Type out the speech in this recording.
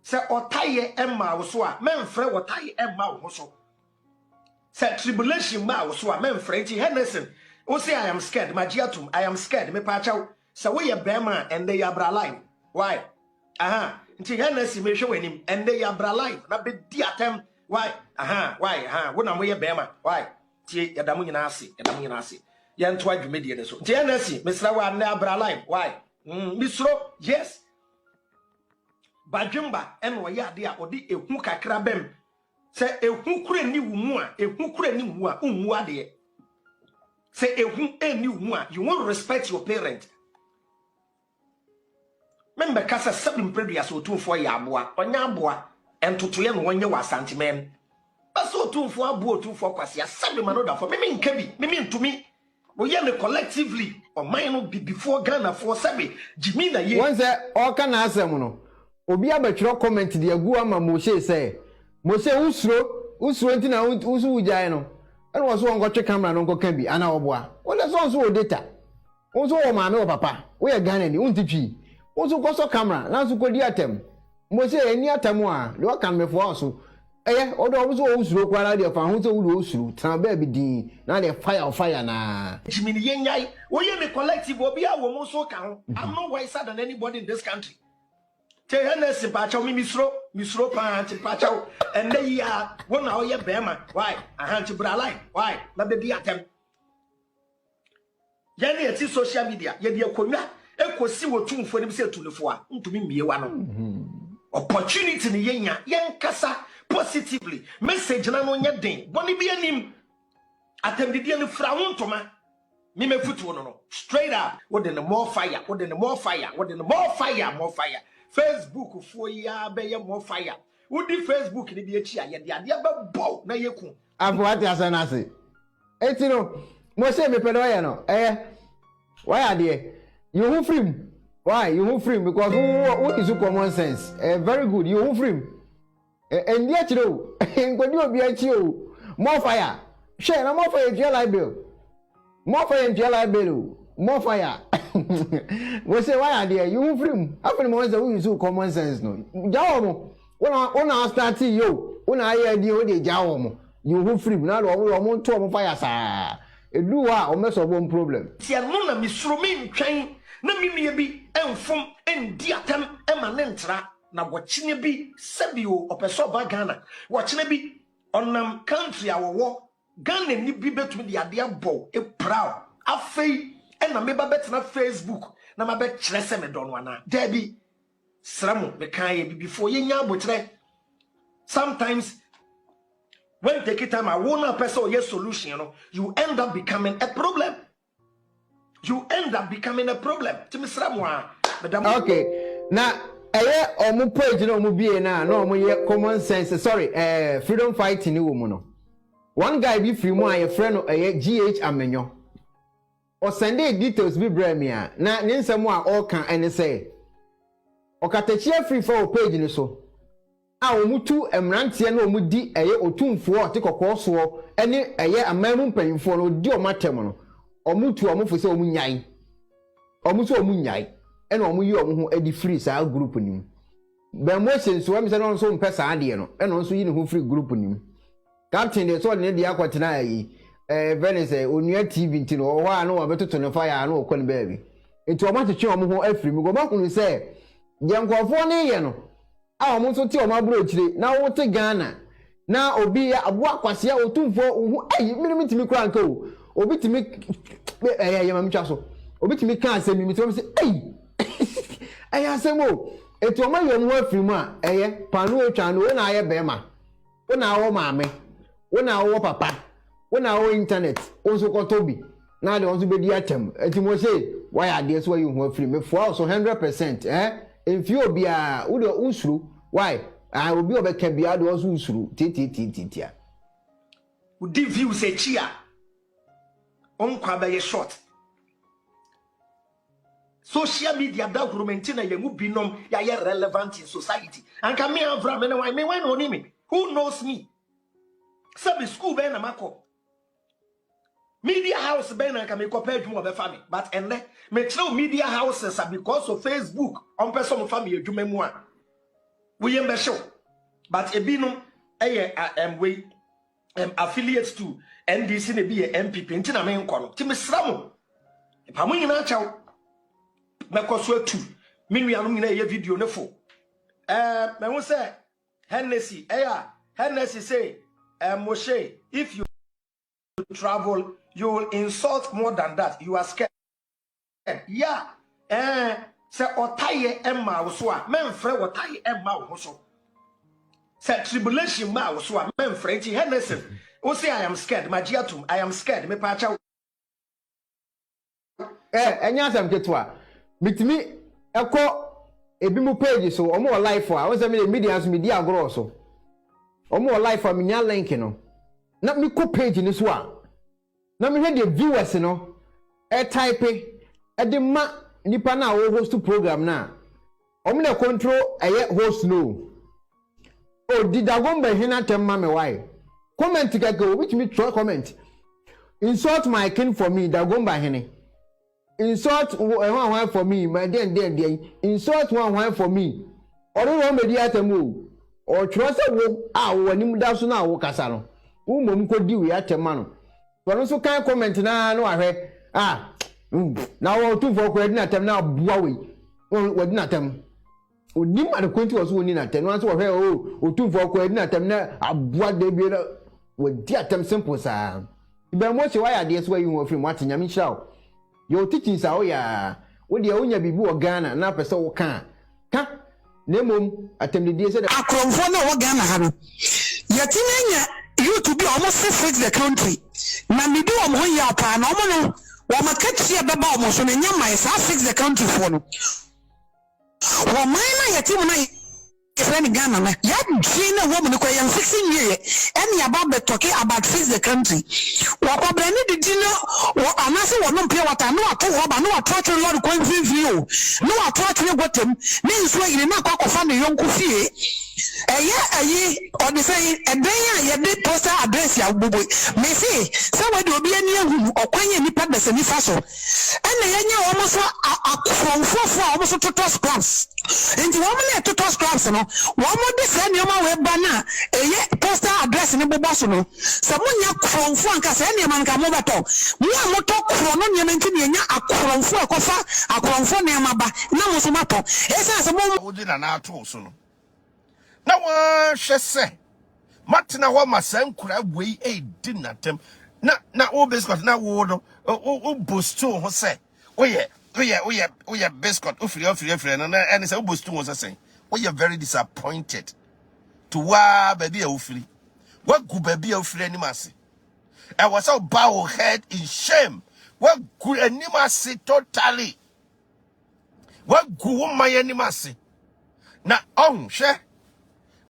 se otaye emma wo so a memfrɛ otaye emma wo so se tribulation ma wo so a memfrɛ nti Henderson o say I am scared magiatum I am scared me pa chaw se wo ye bema and they abra live why nti Henderson me hwe wanim and they abra live na be di atem why why wo na mo ye bema why tie yadamu nyina ase ye nto adwumedie ne so nti Henderson mesra wa na abra live why misro yes badwemba en wo ya de a odi ehu kakra bem se ehu kure ni wumu a ehu kure ni wumu a unwu ade se ehu eni wumu a you want to respect your parent membe kasa sabim predua so Otumfuor ya aboa onya aboa entotoye no wonye wa santimen baso Otumfuor aboa Otumfuor kwase sabim anoda for me nkabi me ntumi we ye collectively or mine be before Ghana for sabi jimi na ye once all can asem no obi abetro comment de agu ama Moshe say Moshe usro nti na usu ujai no ene wo so onko twe camera no nko kan bi ana oboa wo le so o data wo so wo maame wo papa wo ye Ghana ni untitwi wo so ko so camera na so ko di atem Moshe eni atem a le kan me fo so odo wo so usro kwara de fa ho so wo usro tan ba bi din na de fire na jimini ye nyai wo ye me collective obi a wo mo so ka ho I'm not wiser than anybody in this country. Te Henderson pacha mi misro pa anti pacha and they ya wona oye bema why ahanti bra line why na be di atem ye na eti social media ye de akonwa ekosi Otumfuor ni bi se tulefo a ntumi miewa no opportunity ni yenya yenkasa positively message na no nya den boni bi anim atem de die ni fra wontoma me mefutu no straight up what the more fire Facebook for ya be ye more fire. Wodi Facebook ni bi echi aye de ade ba bow na yeku. Abuati asanase. Eti no mo se me pedo ye no. Why ade? You who free? Why? You who free because who is common sense. Very good. You who free? And yet you ngodi obi achi o. More fire. Share na more fire your life bill. More fire your life bill. More fire. We say why are there? You free? Happen mo say we use common sense no. Jawo mo. Una start yo. Una hear di o de jawo mo. You who free? Na lo mo to mo fire sa. Edu a o me solve one problem. Tia no na misro mi ntwen na mi nua bi enfom endi atem e ma ne ntra na wochine bi sebio opeso ba Ghana. Wochine bi onam country awowo Ghana ni bi betumi di ade abo e proud. Afei na me ba betena Facebook na ma be kire se me don wana dabi sramu be kan ye before ye nya abotre sometimes when take it time I wanna person your solution you know you end up becoming a problem to me sramu madam okay na omu page na omu bie na omu ye common sense sorry freedom fighting ni wo mu no one guy be free mu aye friend no GH Amenyo o send details bi bra me a na ne nsɛm a ɔka ene sɛ ɔkatachia free for page ni so a omutu emrantie na omudi Otumfuor te kokɔ so ene amamu mpanyimfo no di omatem no omutu omufo sɛ omunyai omutu omunyai ene omuyi omuho edi free saa group nim ba mo senso am sɛ no nso mpɛ saa de no ene nso yi ne ho free group nim captain de so ne de akwatena yi Venice onua TV ntino o wa no abetoto ne fire no okɔ ne baabi enti o ma twetwe o mo ho afiri mi go ba hunu sɛ yankofo ne ye no a o mo so te o ma bro chire na wo te Ghana na obi aboa kwase a Otumfuor hu ayi mi timi kura nka o obi timi ya ma mitwa so obi timi ka asemi mi timi sɛ ayi asemo enti o ma ye mo afiri mu a panu otwa no na aye bema wo na wo maame wo na wo papa when our internet also got Toby now they also be the atem enti mo say why are there so you who free me for also 100% if you be a udo usuru why I will be obeka bia do also usuru titia we di view say chia on kwa be short social media document na ye mu binom ya relevant in society and can me avra me why me when oni me who knows me sabi school be na mako media house ben na ka me compare dwuma be family but enne me tell media houses because of Facebook on person family adwuma mu a we am show but ebino we affiliates to NDC ne be MPP ntina me nko no ti mesra mo pa mo nyina chaw mekoso atu minua no nyina ye video ne fo me hu say Hennessy Hennessy say Moshe, if you travel you will insult more than that, you are scared. Yeah say otaye emma wo so a memfre otaye emma wo so say tribulation ma wo so a memfre ti Hennessy o say I am scared magiatum I am scared me pa cha enya asem ketua mitimi ekọ ebi mu page so omo live for I say me media so media agro so omo live for me nya link no na me ko page ni so a na me hwe the viewers no type e de ma nipa na wo host program na omo na control host no o didagomba hina temma me why comment gaga which me try comment insult my kin for me dagomba hene insult one for me my den insult one for me oro wo medi atemu o tro se wo wanim da so na wo kasa no wo mom ko di we atema no to so kan comment na no ahwe na wo Otumfuor ko edi na tem na bua we wodi na tem onim adekwenti wo so woni na tem no so wo hwe Otumfuor ko edi na tem na abua de bi na wodi atem simple sa ibe mo che wa ya de so wa yi wo free mo atenya mi hirawo yo teaching sa o ya wo de onya bibi wo Ghana na pese wo ka nemom atemdie se akromfo na wo Ghana ha no yatimenya YouTube be almost fix the country na me do am ho ya pa na omo no wo makachia beba omo so na nyama isa fix the country for no wo mai na yatimu na friend Ghana na ya dream na woman ko yan 16 years and ya about talking about fix the country wa ko brand the dino wo anase wo no pia wata no ato ho ba no atro lord ko mfimfi o no atro gotem ne nso yire na kwa fa ne yonku fie ayi on the say eden ya de poster address ya bobo me see say we de obi ani ahu okwanye nipa bese ni fa so ene yenya wo mo so akromfofo a wo so total scraps enti wo mo na total scraps no wo mo de se ne ma we ba na poster address ni bobo so no se mo nya kromfo anka se ne ma nka mo beto mo to kro no ne menti ne nya akromfo akofa akromfo ne ma ba na mo so mato esa se mo wo di na ato so no na wa hwese matena ho masankura wei di natem na wo biscuit na wo do o bostu ho se oye biscuit ofiri na and say wo bostu ho se oye very disappointed to wa baby a ofiri wa gu baby a ofiri ani mase I was so bow head in shame wa gu ani mase totally wa gu wo man ani mase na hwe